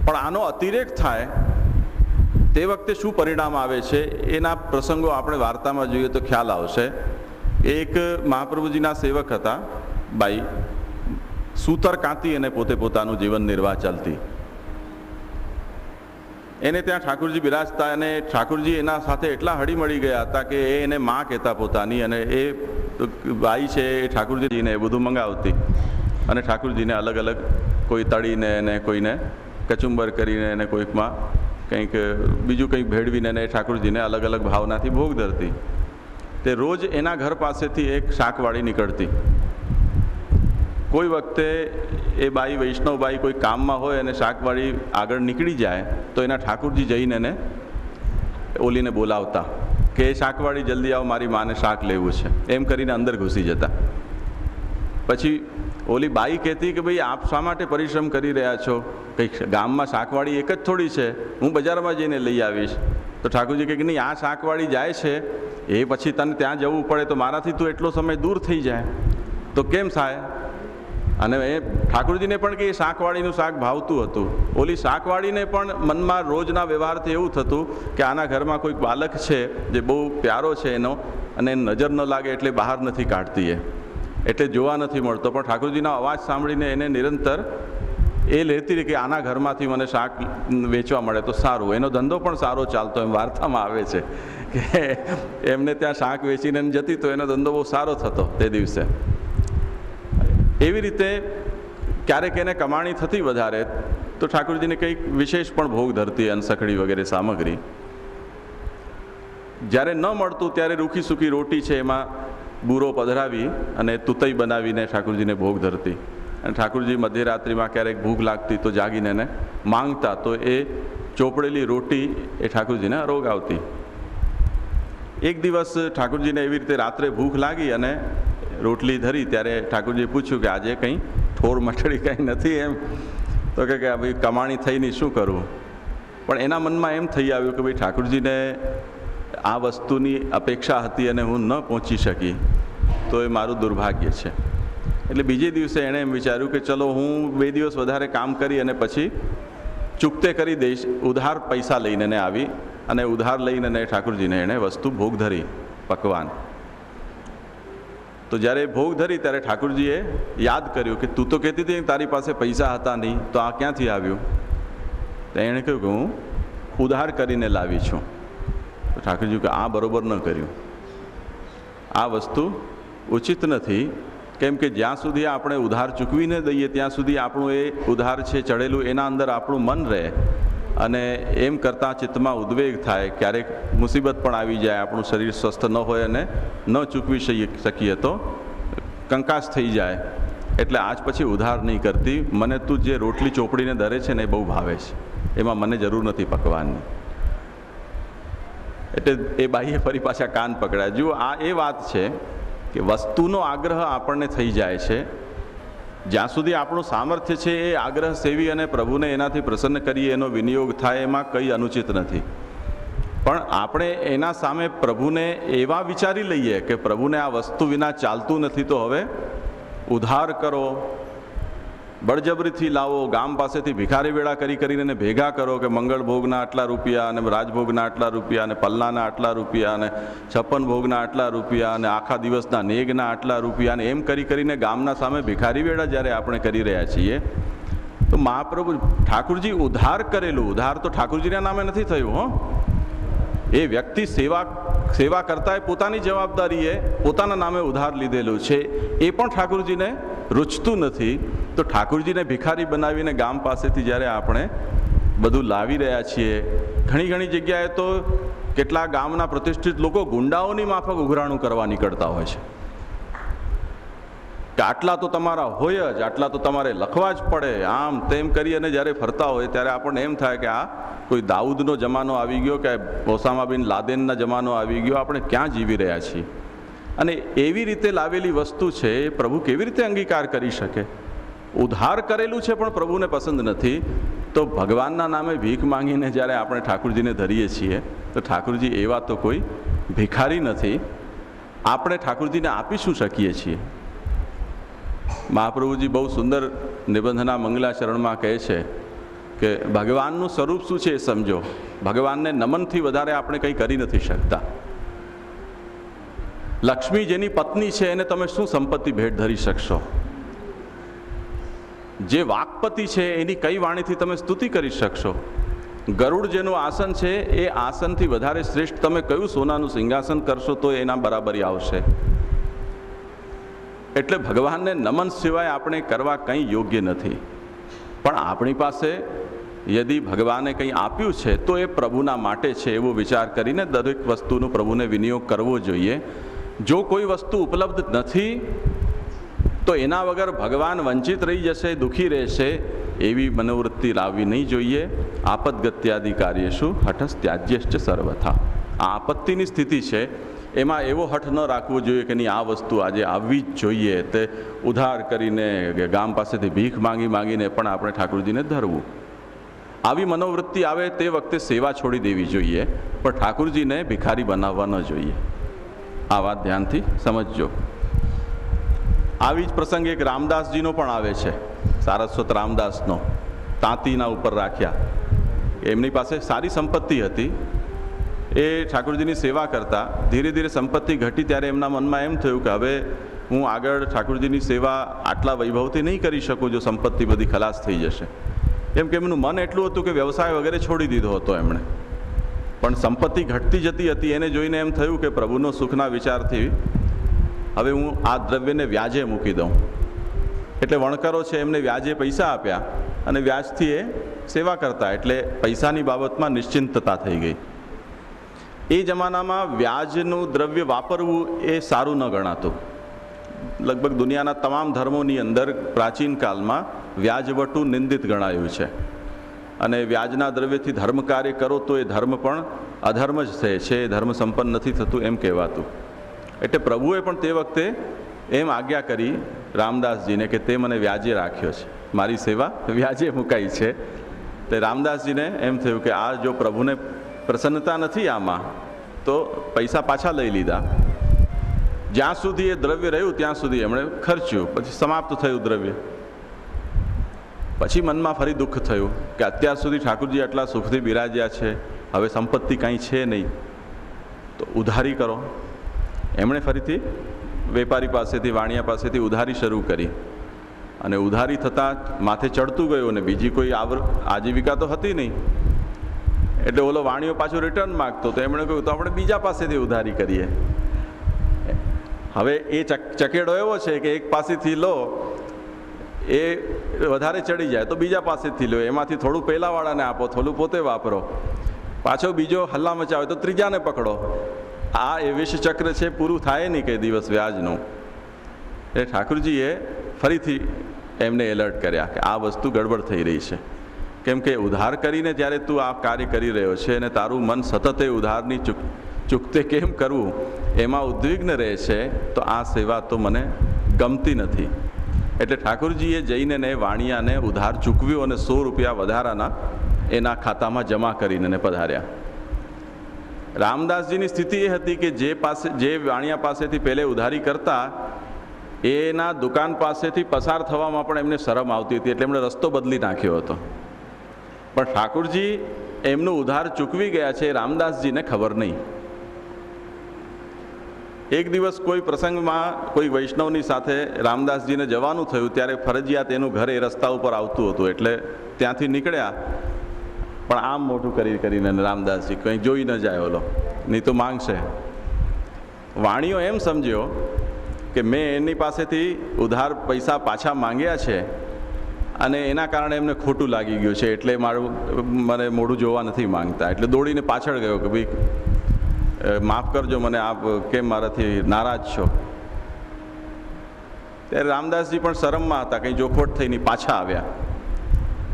પણ આનો અતિરેક થાય તે વખતે શું પરિણામ આવે છે એના પ્રસંગો આપણે વાર્તામાં જોઈએ તો ખ્યાલ આવશે. એક મહાપ્રભુજીના સેવક હતા બાઈ, સૂતર કાંતી અને પોતે પોતાનું જીવન નિર્વાહ ચાલતી. એને ત્યાં ઠાકુરજી બિરાજતા અને ઠાકુરજી એના સાથે એટલા હળીમળી ગયા હતા કે એને માં કહેતા પોતાની, અને એ બાઈ છે એ ઠાકુરજીને એ બધું મંગાવતી અને ઠાકુરજીને અલગ અલગ કોઈ તળીને અને કોઈને કચુંબર કરીને અને કોઈકમાં કંઈક બીજું કંઈક ભેળવીને એને ઠાકુરજીને અલગ અલગ ભાવનાથી ભોગ ધરતી. તે રોજ એના ઘર પાસેથી એક શાકવાળી નીકળતી. કોઈ વખતે એ બાઈ વૈષ્ણવબાઈ કોઈ કામમાં હોય અને શાકવાળી આગળ નીકળી જાય તો એના ઠાકુરજી જઈને એને ઓલીને બોલાવતા કે એ શાકવાળી જલ્દી આવો, મારી માને શાક લેવું છે, એમ કરીને અંદર ઘૂસી જતા. પછી ઓલી બાઈ કહેતી કે ભાઈ આપ શા માટે પરિશ્રમ કરી રહ્યા છો, કંઈક ગામમાં શાકવાળી એક જ થોડી છે, હું બજારમાં જઈને લઈ આવીશ. તો ઠાકુરજી કહે કે નહીં, આ શાકવાળી જાય છે એ પછી તને ત્યાં જવું પડે તો મારાથી તું એટલો સમય દૂર થઈ જાય તો કેમ થાય. અને એ ઠાકુરજીને પણ કે એ શાકવાળીનું શાક ભાવતું હતું. ઓલી શાકવાળીને પણ મનમાં રોજના વ્યવહારથી એવું થતું કે આના ઘરમાં કોઈક બાલક છે જે બહુ પ્યારો છે એનો, અને નજર ન લાગે એટલે બહાર નથી કાઢતી, એટલે જોવા નથી મળતો. પણ ઠાકુરજીનો અવાજ સાંભળીને એને નિરંતર એ લેતી કે આના ઘરમાંથી મને શાક વેચવા મળે તો સારું, એનો ધંધો પણ સારો ચાલતો. એમ વાર્તામાં આવે છે કે એમને ત્યાં શાક વેચીને જતી તો એનો ધંધો બહુ સારો થતો તે દિવસે. એવી રીતે ક્યારેક એને કમાણી થતી વધારે તો ઠાકુરજીને કંઈક વિશેષ પણ ભોગ ધરતી, અનસખડી વગેરે સામગ્રી. જ્યારે ન મળતું ત્યારે રૂખી સૂકી રોટી છે એમાં બૂરો પધરાવી અને તુતઈ બનાવીને ઠાકુરજીને ભોગ ધરતી. અને ઠાકુરજી મધ્યરાત્રિમાં ક્યારેક ભૂખ લાગતી તો જાગીને એને માંગતા તો એ ચોપડેલી રોટી એ ઠાકુરજીને અરોગાવતી. એક દિવસ ઠાકુરજીને એવી રીતે રાત્રે ભૂખ લાગી અને રોટલી ધરી ત્યારે ઠાકુરજીએ પૂછ્યું કે આજે કંઈ ઠોર મઠડી કંઈ નથી એમ. તો કે ભાઈ કમાણી થઈ નહીં, શું કરવું. પણ એના મનમાં એમ થઈ આવ્યું કે ભાઈ ઠાકુરજીને આ વસ્તુની અપેક્ષા હતી અને હું ન પહોંચી શકી તો એ મારું દુર્ભાગ્ય છે. એટલે બીજે દિવસે એણે એમ વિચાર્યું કે ચલો હું 2 દિવસ વધારે કામ કરી અને પછી ચૂકતે કરી દઈશ. ઉધાર પૈસા લઈને આવી અને ઉધાર લઈને ઠાકુરજીને એણે વસ્તુ ભોગ ધરી, પકવાન. તો જ્યારે ભોગ ધરી ત્યારે ઠાકુરજીએ યાદ કર્યું કે તું તો કહેતી હતી તારી પાસે પૈસા હતા નહીં, તો આ ક્યાંથી આવ્યું. તો એણે કહ્યું કે હું ઉધાર કરીને લાવી છું. તો ઠાકુરજી કે આ બરોબર ન કર્યું, આ વસ્તુ ઉચિત નથી. કેમ કે જ્યાં સુધી આપણે ઉધાર ચૂકવીને દઈએ ત્યાં સુધી આપણું એ ઉધાર છે ચડેલું એના અંદર આપણું મન રહે, અને એમ કરતાં ચિત્તમાં ઉદ્વેગ થાય, ક્યારેક મુસીબત પણ આવી જાય, આપણું શરીર સ્વસ્થ ન હોય અને ન ચૂકવી શકીએ તો કંકાસ થઈ જાય. એટલે આજ પછી ઉધાર નહીં કરતી. મને તું જે રોટલી ચોપડીને ધરે છે ને એ બહુ ભાવે છે, એમાં મને જરૂર નથી પકવાનની. એટલે એ બાઈએ ફરી પાછા કાન પકડ્યા. જુઓ, આ એ વાત છે કે વસ્તુનો આગ્રહ આપણને થઈ જાય છે. જ્યાં સુધી આપણું સામર્થ્ય છે એ આગ્રહ સેવી અને પ્રભુને એનાથી પ્રસન્ન કરીએ, એનો વિનિયોગ થાય, એમાં કંઈ અનુચિત નથી. પણ આપણે એના સામે પ્રભુને એવા વિચારી લઈએ કે પ્રભુને આ વસ્તુ વિના ચાલતું નથી તો હવે ઉધાર કરો, બળજબરીથી લાવો, ગામ પાસેથી ભિખારી વેળા કરીને ભેગા કરો કે મંગળ ભોગના આટલા રૂપિયા અને રાજભોગના આટલા રૂપિયા અને પલ્લાના આટલા રૂપિયા અને 56 ભોગના આટલા રૂપિયા અને આખા દિવસના નેગના આટલા રૂપિયા, અને એમ કરીને ગામના સામે ભિખારી વેળા જ્યારે આપણે કરી રહ્યા છીએ તો મહાપ્રભુ ઠાકુરજી ઉધાર કરેલું, ઉધાર તો ઠાકુરજીના નામે નથી થયું. એ વ્યક્તિ સેવા કરતા પોતાની જવાબદારીએ પોતાના નામે ઉધાર લીધેલું છે, એ પણ ઠાકુરજીને રૂચતું નથી. તો ઠાકુરજીને ભિખારી બનાવીને ગામ પાસેથી જ્યારે આપણે બધું લાવી રહ્યા છીએ, ઘણી જગ્યાએ તો કેટલા ગામના પ્રતિષ્ઠિત લોકો ગુંડાઓની માફક ઉઘરાણું કરવા નીકળતા હોય છે કે આટલા તો તમારા હોય જ, આટલા તો તમારે લખવા જ પડે, આમ તેમ કરી અને જ્યારે ફરતા હોય ત્યારે આપણને એમ થાય કે આ કોઈ દાઉદનો જમાનો આવી ગયો કે ઓસામા બિન લાદેનના જમાનો આવી ગયો, આપણે ક્યાં જીવી રહ્યા છીએ. અને એવી રીતે લાવેલી વસ્તુ છે એ પ્રભુ કેવી રીતે અંગીકાર કરી શકે. ઉધાર કરેલું છે પણ પ્રભુને પસંદ નથી. તો ભગવાનના નામે ભીખ માંગીને જ્યારે આપણે ઠાકુરજીને ધરીએ છીએ તો ઠાકુરજી એવા તો કોઈ ભિખારી નથી. આપણે ઠાકુરજીને આપી શું શકીએ છીએ. મહાપ્રભુજી બહુ સુંદર નિબંધના મંગલાચરણમાં કહે છે કે ભગવાનનું સ્વરૂપ શું છે એ સમજો. ભગવાનને નમનથી વધારે આપણે કંઈ કરી નથી શકતા. લક્ષ્મી જેની પત્ની છે એને તમે શું સંપત્તિ ભેટ ધરી શકશો? જે વાક્પતિ છે એની કઈ વાણીથી તમે સ્તુતિ કરી શકશો? ગરુડ જેનું આસન છે એ આસનથી વધારે શ્રેષ્ઠ તમે કયું સોનાનું સિંહાસન કરશો તો એના બરાબરી આવશે. એટલે ભગવાનને નમન સિવાય આપણે કરવા કંઈ યોગ્ય નથી. પણ આપણી પાસે યદિ ભગવાને કંઈ આપ્યું છે તો એ પ્રભુના માટે છે એવો વિચાર કરીને દરેક વસ્તુનો પ્રભુને વિનિયોગ કરવો જોઈએ. જો કોઈ વસ્તુ ઉપલબ્ધ નથી તો એના વગર ભગવાન વંચિત રહી જશે, દુઃખી રહેશે, એવી મનોવૃત્તિ લાવવી નહીં જોઈએ. આપદગત્યાદિ કાર્યેષુ હઠસ ત્યાજ્યશ્ચ સર્વથા. આ આપત્તિની સ્થિતિ છે, એમાં એવો હઠ ન રાખવો જોઈએ કે નહીં આ વસ્તુ આજે આવવી જ જોઈએ. તે ઉધાર કરીને ગામ પાસેથી ભીખ માંગીને પણ આપણે ઠાકોરજીને ધરવું. આવી મનોવૃત્તિ આવે તે વખતે સેવા છોડી દેવી જોઈએ, પણ ઠાકોરજીને ભિખારી બનાવવા ન જોઈએ. આ વાત ધ્યાનથી સમજજો. આવી જ પ્રસંગ એક રામદાસજીનો પણ આવે છે, સારસ્વત રામદાસનો. તાંતીના ઉપર રાખ્યા. એમની પાસે સારી સંપત્તિ હતી, એ ઠાકોરજીની સેવા કરતા. ધીરે ધીરે સંપત્તિ ઘટી ત્યારે એમના મનમાં એમ થયું કે હવે હું આગળ ઠાકોરજીની સેવા આટલા વૈભવથી નહીં કરી શકું જો સંપત્તિ બધી ખલાસ થઈ જશે. એમ કે એમનું મન એટલું હતું કે વ્યવસાય વગેરે છોડી દીધો હતો એમણે. પણ સંપત્તિ ઘટતી જતી હતી, એને જોઈને એમ થયું કે પ્રભુનો સુખના વિચારથી હવે હું આ દ્રવ્યને વ્યાજે મૂકી દઉં. એટલે વણકરો છે એમને વ્યાજે પૈસા આપ્યા અને વ્યાજથી એ સેવા કરતા. એટલે પૈસાની બાબતમાં નિશ્ચિંતતા થઈ ગઈ. એ જમાનામાં વ્યાજનું દ્રવ્ય વાપરવું એ સારું ન ગણાતું. લગભગ દુનિયાના તમામ ધર્મોની અંદર પ્રાચીન કાળમાં વ્યાજવટું નિંદિત ગણાયું છે. અને વ્યાજના દ્રવ્યથી ધર્મ કાર્ય કરો તો એ ધર્મ પણ અધર્મ જ થાય છે, એ ધર્મ સંપન્ન નથી થતું એમ કહેવાતું. એટલે પ્રભુએ પણ તે વખતે એમ આજ્ઞા કરી રામદાસજીને કે તે મને વ્યાજે રાખ્યો છે, મારી સેવા વ્યાજે મુકાઈ છે. તે રામદાસજીને એમ થયું કે આ જો પ્રભુને પ્રસન્નતા નથી આમાં, તો પૈસા પાછા લઈ લીધા. જ્યાં સુધી એ દ્રવ્ય રહ્યું ત્યાં સુધી એમણે ખર્ચ્યું, પછી સમાપ્ત થયું દ્રવ્ય. પછી મનમાં ફરી દુઃખ થયું કે અત્યાર સુધી ઠાકોરજી આટલા સુખથી બિરાજ્યા છે, હવે સંપત્તિ કાંઈ છે નહીં, તો ઉધારી કરો. એમણે ફરીથી વેપારી પાસેથી, વાણિયા પાસેથી ઉધારી શરૂ કરી. અને ઉધારી થતાં માથે ચડતું ગયું અને બીજી કોઈ આજીવિકા તો હતી નહીં. એટલે ઓલો વાણિયો પાછું રિટર્ન માગતો, તો એમણે કહ્યું તો આપણે બીજા પાસેથી ઉધારી કરીએ. હવે એ ચકેડો એવો છે કે એક પાસેથી લો એ વધારે ચડી જાય તો બીજા પાસેથી લો, એમાંથી થોડું પહેલાંવાળાને આપો, થોડું પોતે વાપરો, પાછો બીજો હલ્લા મચાવે તો ત્રીજાને પકડો. આ એ વિષ ચક્ર છે, પૂરું થાય નહીં કંઈ દિવસ વ્યાજનું. એ ઠાકોરજીએ ફરીથી એમને એલર્ટ કર્યા કે આ વસ્તુ ગડબડ થઈ રહી છે. કેમ કે ઉધાર કરીને જ્યારે તું આ કાર્ય કરી રહ્યો છે અને તારું મન સતત એ ઉધારની ચૂકતે કેમ કરવું એમાં ઉદ્વિગ્ન રહે છે, તો આ સેવા તો મને ગમતી નથી. એટલે ઠાકોરજીએ જઈને ને વાણિયાને ઉધાર ચૂકવ્યો અને 100 રૂપિયા વધારાના એના ખાતામાં જમા કરીને પધાર્યા. રામદાસજીની સ્થિતિ એ હતી કે જે વાણિયા પાસેથી પહેલે ઉધારી કરતા એના દુકાન પાસેથી પસાર થવામાં પણ એમને શરમ આવતી હતી, એટલે એમણે રસ્તો બદલી નાખ્યો હતો. પણ ઠાકોરજી એમનું ઉધાર ચૂકવી ગયા છે રામદાસજીને ખબર નહીં. એક દિવસ કોઈ પ્રસંગમાં કોઈ વૈષ્ણવની સાથે રામદાસજીને જવાનું થયું, ત્યારે ફરજિયાત એનું ઘર એ રસ્તા ઉપર આવતું હતું. એટલે ત્યાંથી નીકળ્યા, પણ આમ મોટું કરીને રામદાસજી કંઈ જોઈ ન જાય ઓલો, નહીં તો માંગશે. વાણીઓ એમ સમજ્યો કે મેં એની પાસેથી ઉધાર પૈસા પાછા માંગ્યા છે અને એના કારણે એમને ખોટું લાગી ગયું છે, એટલે મને મોઢું જોવા નથી માંગતા. એટલે દોડીને પાછળ ગયો કે ભાઈ માફ કરજો મને, આપ કેમ મારાથી નારાજ છો. ત્યારે રામદાસજી પણ શરમમાં હતા, કંઈ જોખવટ થઈ નહીં, પાછા આવ્યા.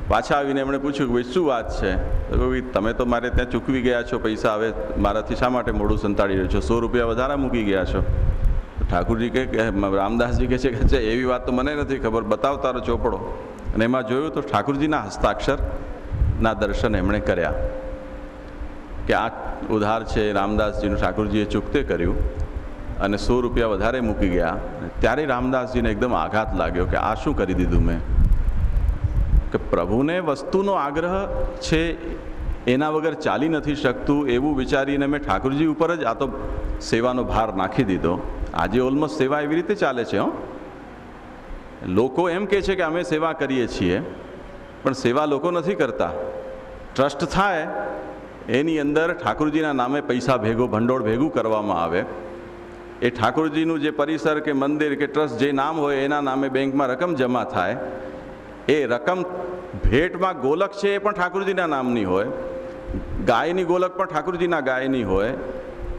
પાછા આવીને એમણે પૂછ્યું કે ભાઈ શું વાત છે? તો ભાઈ તમે તો મારે ત્યાં ચૂકવી ગયા છો પૈસા, હવે મારાથી શા માટે મોઢું સંતાડી રહ્યો છો? 100 રૂપિયા વધારે મૂકી ગયા છો. ઠાકોરજી કે રામદાસજી કહે છે કે એવી વાત તો મને નથી ખબર, બતાવ તારો ચોપડો. અને એમાં જોયું તો ઠાકોરજીના હસ્તાક્ષરના દર્શન એમણે કર્યા કે આ ઉધાર છે રામદાસજીનું ઠાકોરજીએ ચૂકતે કર્યું અને 100 રૂપિયા વધારે મૂકી ગયા. ત્યારે રામદાસજીને એકદમ આઘાત લાગ્યો કે આ શું કરી દીધું મેં. કે પ્રભુને વસ્તુનો આગ્રહ છે, એના વગર ચાલી નથી શકતું એવું વિચારીને મેં ઠાકોરજી ઉપર જ આ તો સેવાનો ભાર નાખી દીધો. આજે ઓલમોસ્ટ સેવા એવી રીતે ચાલે છે. લોકો એમ કહે છે કે અમે સેવા કરીએ છીએ, પણ સેવા લોકો નથી કરતા. ટ્રસ્ટ થાય એની અંદર ઠાકોરજીના નામે પૈસા ભંડોળ ભેગું કરવામાં આવે. એ ઠાકોરજીનું જે પરિસર કે મંદિર કે ટ્રસ્ટ જે નામ હોય એના નામે બેંકમાં રકમ જમા થાય. એ રકમ ભેટમાં ગોલક છે એ પણ ઠાકોરજીના નામની હોય, ગાયની ગોલક પણ ઠાકોરજીના ગાયની હોય.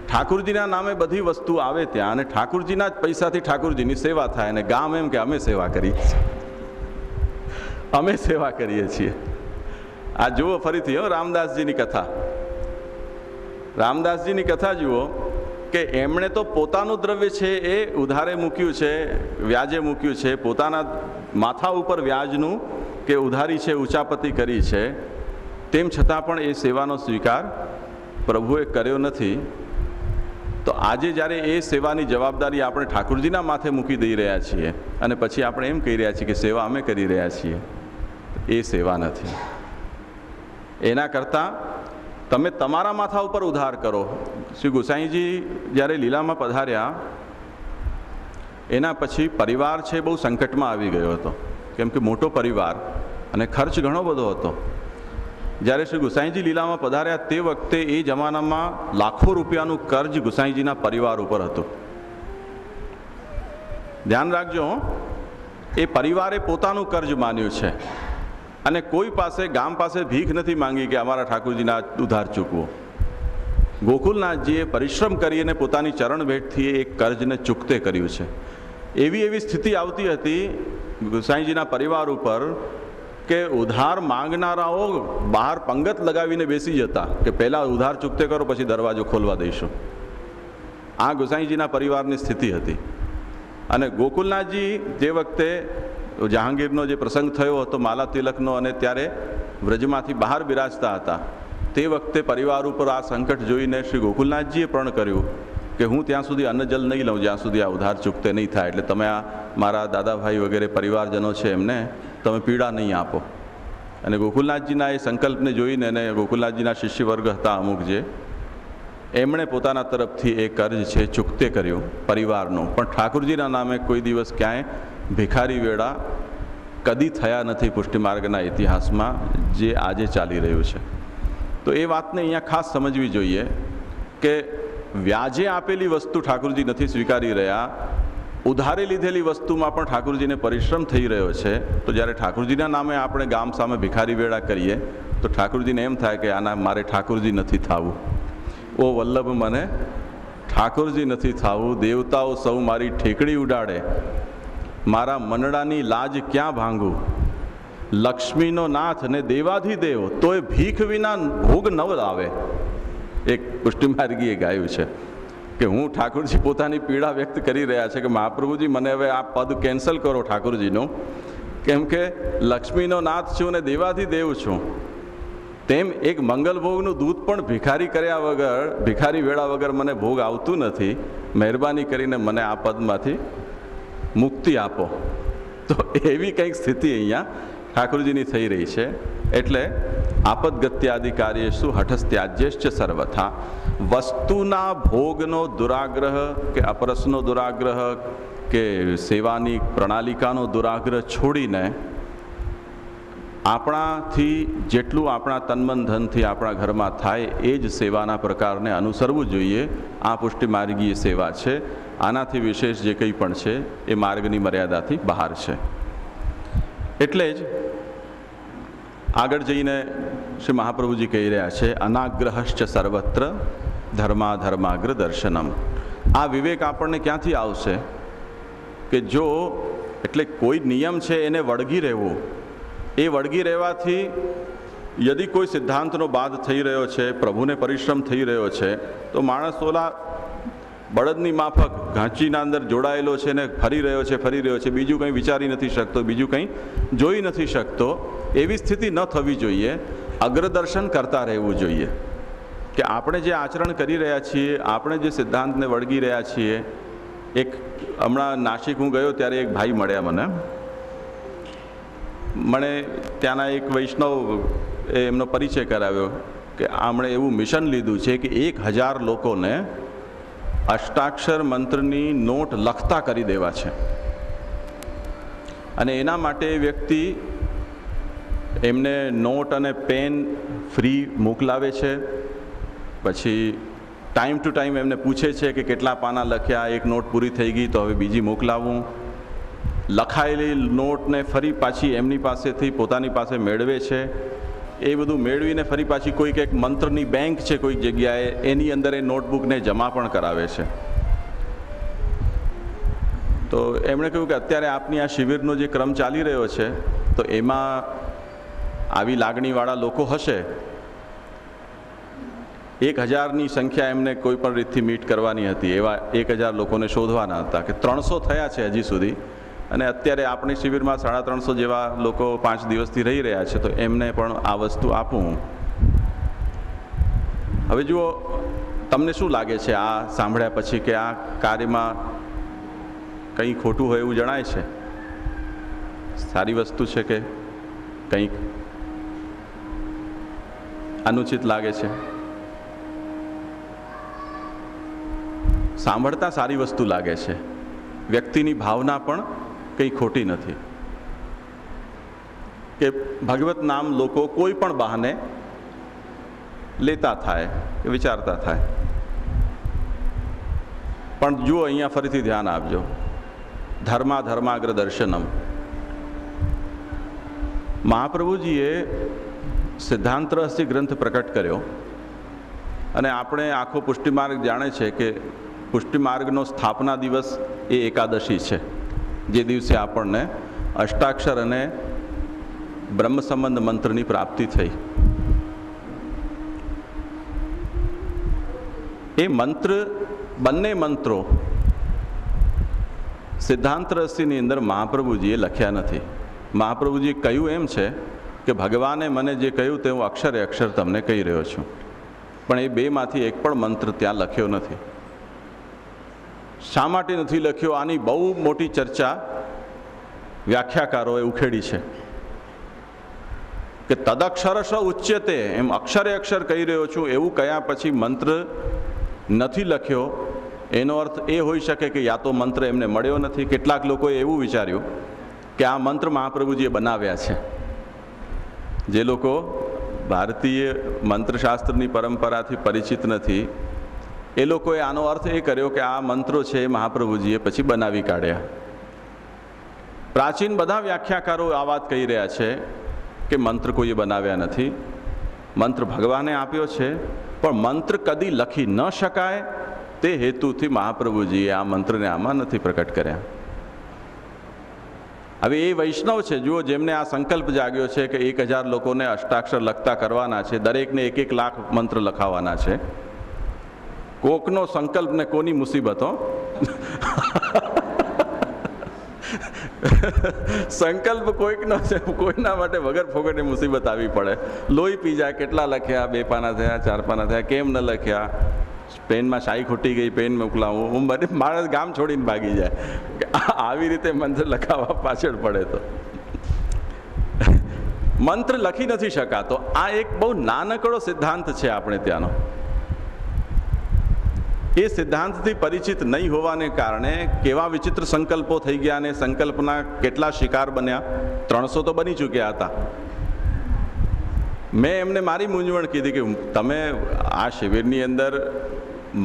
ઠાકોરજીના નામે બધી વસ્તુ આવે ત્યાં, અને ઠાકોરજીના જ પૈસાથી ઠાકોરજીની સેવા થાય, અને ગામ એમ કે અમે સેવા કરીએ છીએ, અમે સેવા કરીએ છીએ. આ જુઓ ફરીથી રામદાસજીની કથા. રામદાસજીની કથા જુઓ કે એમણે તો પોતાનું દ્રવ્ય છે એ ઉધારે મૂક્યું છે, વ્યાજે મૂક્યું છે, પોતાના માથા ઉપર વ્યાજનું કે ઉધારી છે ઉચાપતી કરી છે. તેમ છતાં પણ એ સેવાનો સ્વીકાર પ્રભુએ કર્યો નથી. તો આજે જ્યારે એ સેવાની જવાબદારી આપણે ઠાકોરજીના માથે મૂકી દઈ રહ્યા છીએ અને પછી આપણે એમ કહી રહ્યા છીએ કે સેવા અમે કરી રહ્યા છીએ, એ સેવા નથી. એના કરતાં તમે તમારા માથા ઉપર ઉધાર કરો. શ્રી ગોસાઈજી જ્યારે લીલામાં પધાર્યા એના પછી પરિવાર છે બહુ સંકટમાં આવી ગયો હતો, કેમ કે મોટો પરિવાર અને ખર્ચ ઘણો બધો હતો. જ્યારે શ્રી ગુસાઈજી લીલામાં પધાર્યા તે વખતે એ જમાનામાં લાખો રૂપિયાનું કર્જ ગુસાઈજીના પરિવાર ઉપર હતું. ધ્યાન રાખજો, એ પરિવારે પોતાનું કર્જ માન્યું છે અને કોઈ પાસે ગામ પાસે ભીખ નથી માંગી કે અમારા ઠાકોરજીના ઉધાર ચૂકવો. ગોકુલનાથજીએ પરિશ્રમ કરીને પોતાની ચરણ ભેટથી એ કર્જને ચૂકતે કર્યું છે. એવી સ્થિતિ આવતી હતી ગુસાઈજીના પરિવાર ઉપર કે ઉધાર માંગનારાઓ બહાર પંગત લગાવીને બેસી જતા કે પહેલાં ઉધાર ચૂકતે કરો પછી દરવાજો ખોલવા દઈશું. આ ગુસાઈજીના પરિવારની સ્થિતિ હતી. અને ગોકુલનાથજી જે વખતે જહાંગીરનો જે પ્રસંગ થયો હતો માલા તિલકનો, અને ત્યારે વ્રજમાંથી બહાર બિરાજતા હતા, તે વખતે પરિવાર ઉપર આ સંકટ જોઈને શ્રી ગોકુલનાથજીએ પણ કર્યું કે હું ત્યાં સુધી અન્ન જલ નહીં લઉં જ્યાં સુધી આ ઉધાર ચૂકતે નહીં થાય. એટલે તમે આ મારા દાદાભાઈ વગેરે પરિવારજનો છે એમને તમે પીડા નહીં આપો. અને ગોકુલનાથજીના એ સંકલ્પને જોઈને, અને ગોકુલનાથજીના શિષ્ય વર્ગ હતા અમુક જે, એમણે પોતાના તરફથી એ કર્જ છે ચૂકતે કર્યું પરિવારનું. પણ ઠાકોરજીના નામે કોઈ દિવસ ક્યાંય ભિખારી વેળા કદી થયા નથી પુષ્ટિમાર્ગના ઇતિહાસમાં, જે આજે ચાલી રહ્યું છે. તો એ વાતને અહીંયા ખાસ સમજવી જોઈએ કે વ્યાજે આપેલી વસ્તુ ઠાકોરજી નથી સ્વીકારી રહ્યા, ઉધારે લીધેલી વસ્તુમાં પણ ઠાકોરજીને પરિશ્રમ થઈ રહ્યો છે. તો જ્યારે ઠાકોરજીના નામે આપણે ગામ સામે ભિખારી વેળા કરીએ તો ઠાકોરજીને એમ થાય કે આના મારે ઠાકોરજી નથી થવું. ઓ વલ્લભ મને ઠાકોરજી નથી થવું, દેવતાઓ સૌ મારી ઠેકડી ઉડાડે, મારા મનડાની લાજ ક્યાં ભાંગું, લક્ષ્મીનો નાથ ને દેવાધિદેવ તોય ભીખ વિના ભોગ ન આવે. એક પુષ્ટિમાર્ગીએ ગાયું છે કે હું ઠાકોરજી પોતાની પીડા વ્યક્ત કરી રહ્યા છે કે મહાપ્રભુજી મને હવે આ પદ કેન્સલ કરો ઠાકોરજીનું, કેમ કે લક્ષ્મીનો નાથ છું ને દેવાધિદેવ છું. તેમ એક મંગલ ભોગનું દૂધ પણ ભિખારી કર્યા વગર, ભિખારી વેળા વગર મને ભોગ આવતું નથી. મહેરબાની કરીને મને આ પદમાંથી મુક્તિ આપો. તો એવી કંઈક સ્થિતિ અહીંયા ઠાકોરજીની થઈ રહી છે. એટલે આપદગત્યાદિ કાર્યેષુ હઠસ્ત્યાજ્યશ્ચ સર્વથા. વસ્તુના ભોગનો દુરાગ્રહ કે અપરસનો દુરાગ્રહ કે સેવાની પ્રણાલિકાનો દુરાગ્રહ છોડીને આપણાથી જેટલું આપણા તનમન ધનથી આપણા ઘરમાં થાય એ જ સેવાના પ્રકારને અનુસરવું જોઈએ. આ પુષ્ટિમાર્ગીય સેવા છે. આનાથી વિશેષ જે કંઈ પણ છે એ માર્ગની મર્યાદાથી બહાર છે. એટલે જ આગળ જઈને શ્રી મહાપ્રભુજી કહી રહ્યા છે અનાગ્રહશ્ચ સર્વત્ર ધર્માધર્માગ્ર દર્શનમ. આ વિવેક આપણને ક્યાંથી આવશે કે જો એટલે કોઈ નિયમ છે એને વળગી રહેવું, એ વળગી રહેવાથી યદિ કોઈ સિદ્ધાંતનો બાદ થઈ રહ્યો છે, પ્રભુને પરિશ્રમ થઈ રહ્યો છે, તો માણસ ઓલા બળદની માફક ઘાંચીના અંદર જોડાયેલો છે ને ફરી રહ્યો છે, બીજું કંઈ વિચારી નથી શકતો, બીજું કંઈ જોઈ નથી શકતો. એવી સ્થિતિ ન થવી જોઈએ. અગ્રદર્શન કરતા રહેવું જોઈએ કે આપણે જે આચરણ કરી રહ્યા છીએ, આપણે જે સિદ્ધાંતને વળગી રહ્યા છીએ. એક હમણાં નાસિક હું ગયો ત્યારે એક ભાઈ મળ્યા મને, મને ત્યાંના એક વૈષ્ણવ એમનો પરિચય કરાવ્યો કે આમણે એવું મિશન લીધું છે કે 1000 લોકોને અષ્ટાક્ષર મંત્રની નોટ લખતા કરી દેવા છે, અને એના માટે એ વ્યક્તિ એમને નોટ અને પેન ફ્રી મોકલાવે છે. પછી ટાઈમ ટુ ટાઈમ એમને પૂછે છે કે કેટલા પાના લખ્યા, એક નોટ પૂરી થઈ ગઈ તો હવે બીજી મોકલાવું. લખાયેલી નોટને ફરી પાછી એમની પાસેથી પોતાની પાસે મેળવે છે. એ બધું મેળવીને ફરી પાછી કોઈક એક મંત્રની બેંક છે કોઈક જગ્યાએ, એની અંદર એ નોટબુકને જમા પણ કરાવે છે. તો એમણે કહ્યું કે અત્યારે આપની આ શિબિરનો જે ક્રમ ચાલી રહ્યો છે તો એમાં આવી લાગણીવાળા લોકો હશે. 1000ની સંખ્યા એમને કોઈ પણ રીતથી મીટ કરવાની હતી, એવા 1000 લોકોને શોધવાના હતા કે 300 થયા છે હજી સુધી, અને અત્યારે આપણી શિબિરમાં 350 જેવા લોકો 5 દિવસથી રહી રહ્યા છે, તો એમને પણ આ વસ્તુ આપું. હવે જુઓ, તમને શું લાગે છે આ સાંભળ્યા પછી કે આ કાર્યમાં કંઈ ખોટું હોય એવું જણાય છે? સારી વસ્તુ છે કે કંઈક અનુચિત લાગે છે? સાંભળતા સારી વસ્તુ લાગે છે. વ્યક્તિની ભાવના પણ કંઈ ખોટી નથી કે ભગવત નામ લોકો કોઈ પણ બહાને લેતા થાય કે વિચારતા થાય. પણ જુઓ, અહીંયા ફરીથી ધ્યાન આપજો. ધર્માગ્ર દર્શનમ. મહાપ્રભુજીએ સિદ્ધાંત રહસ્ય ગ્રંથ પ્રકટ કર્યો, અને આપણે આખો પુષ્ટિમાર્ગ જાણે છે કે પુષ્ટિમાર્ગનો સ્થાપના દિવસ એ એકાદશી છે, જે દિવસે આપણને અષ્ટાક્ષર અને બ્રહ્મ સંબંધ મંત્રની પ્રાપ્તિ થઈ. એ મંત્ર, બંને મંત્રો સિદ્ધાંત રહસ્યની અંદર મહાપ્રભુજીએ લખ્યા નથી. મહાપ્રભુજીએ કહ્યું એમ છે કે ભગવાને મને જે કહ્યું તે હું અક્ષરે અક્ષર તમને કહી રહ્યો છું, પણ એ બેમાંથી એક પણ મંત્ર ત્યાં લખ્યો નથી. શા માટે નથી લખ્યો? આની બહુ મોટી ચર્ચા વ્યાખ્યાકારોએ ઉખેડી છે કે તદક્ષરશ ઉચ્યતે, એમ અક્ષરે અક્ષર કહી રહ્યો છું એવું કયા પછી મંત્ર નથી લખ્યો. એનો અર્થ એ હોઈ શકે કે યા તો મંત્ર એમને મળ્યો નથી. કેટલાક લોકોએ એવું વિચાર્યું કે આ મંત્ર મહાપ્રભુજીએ બનાવ્યા છે. જે લોકો ભારતીય મંત્રશાસ્ત્રની પરંપરાથી પરિચિત નથી, એ લોકોએ આનો અર્થ એ કર્યો કે આ મંત્રો છે એ મહાપ્રભુજીએ પછી બનાવી કાઢ્યા. પ્રાચીન બધા વ્યાખ્યાકારો આ વાત કહી રહ્યા છે કે મંત્ર કોઈએ બનાવ્યા નથી, મંત્ર ભગવાને આપ્યો છે, પણ મંત્ર કદી લખી ન શકાય તે હેતુથી મહાપ્રભુજીએ આ મંત્રને આમાં નથી પ્રકટ કર્યા. હવે એ વૈષ્ણવ છે, જુઓ, જેમને આ સંકલ્પ જાગ્યો છે કે 1000 લોકોને અષ્ટાક્ષર લખતા કરવાના છે, દરેકને 1-1 લાખ મંત્ર લખાવાના છે. કોકનો સંકલ્પ ને કોની મુસીબતો. સંકલ્પ કોઈકનો છે, કોઈના માટે વગર ફોગટની મુસીબત આવી પડે. લોહી પી જાય, કેટલા લખ્યા, 2 પાના થયા, 4 પાના થયા, કેમ ન લખ્યા, પેનમાં શાહી ખૂટી ગઈ, પેન મોકલાવું, હું બધી માણસ ગામ છોડીને ભાગી જાય. આવી રીતે મંત્ર લખાવવા પાછળ પડે તો મંત્ર લખી નથી શકાતો. આ એક બહુ નાનકડો સિદ્ધાંત છે આપણે ત્યાંનો. એ સિદ્ધાંતથી પરિચિત નહીં હોવાને કારણે કેવા વિચિત્ર સંકલ્પો થઈ ગયા, અને સંકલ્પના કેટલા શિકાર બન્યા. 300 તો બની ચૂક્યા હતા. મેં એમને મારી મૂંઝવણ કીધી કે તમે આ શિબિરની અંદર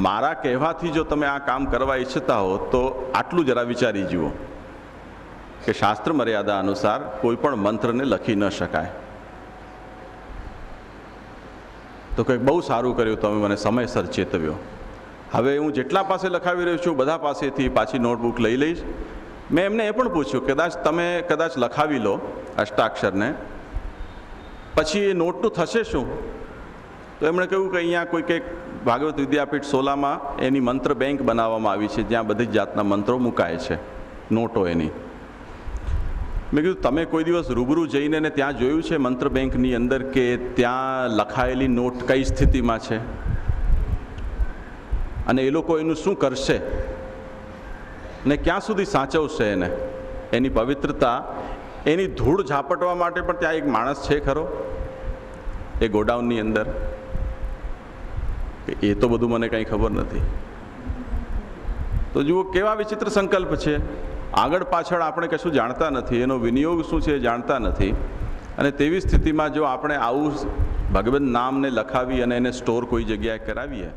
મારા કહેવાથી જો તમે આ કામ કરવા ઈચ્છતા હો તો આટલું જરા વિચારી જુઓ કે શાસ્ત્ર મર્યાદા અનુસાર કોઈ પણ મંત્રને લખી ન શકાય. તો કંઈક બહુ સારું કર્યું, તમે મને સમયસર ચેતવ્યો. હવે હું જેટલા પાસે લખાવી રહ્યો છું બધા પાસેથી પાછી નોટબુક લઈ લઈશ. મેં એમને એ પણ પૂછ્યું તમે કદાચ લખાવી લો અષ્ટાક્ષરને, પછી એ નોટનું થશે શું? તો એમણે કહ્યું કે અહીંયા કોઈક એક ભાગવત વિદ્યાપીઠ સોલામાં એની મંત્ર બેંક બનાવવામાં આવી છે, જ્યાં બધી જ જાતના મંત્રો મુકાય છે, નોટો એની. મેં કીધું તમે કોઈ દિવસ રૂબરૂ જઈને ને ત્યાં જોયું છે મંત્ર બેંકની અંદર કે ત્યાં લખાયેલી નોટ કઈ સ્થિતિમાં છે, અને એ લોકો એનું શું કરશે ને ક્યાં સુધી સાચવશે એને, એની પવિત્રતા એની ધૂળ ઝાપટવા માટે પણ ત્યાં એક માણસ છે ખરો એ ગોડાઉનની અંદર? એ તો બધું મને કંઈ ખબર નથી. તો જુઓ કેવા વિચિત્ર સંકલ્પ છે. આગળ પાછળ આપણે કશું જાણતા નથી, એનો વિનિયોગ શું છે એ જાણતા નથી. અને તેવી સ્થિતિમાં જો આપણે આવું ભગવંત નામને લખાવી અને એને સ્ટોર કોઈ જગ્યાએ કરાવીએ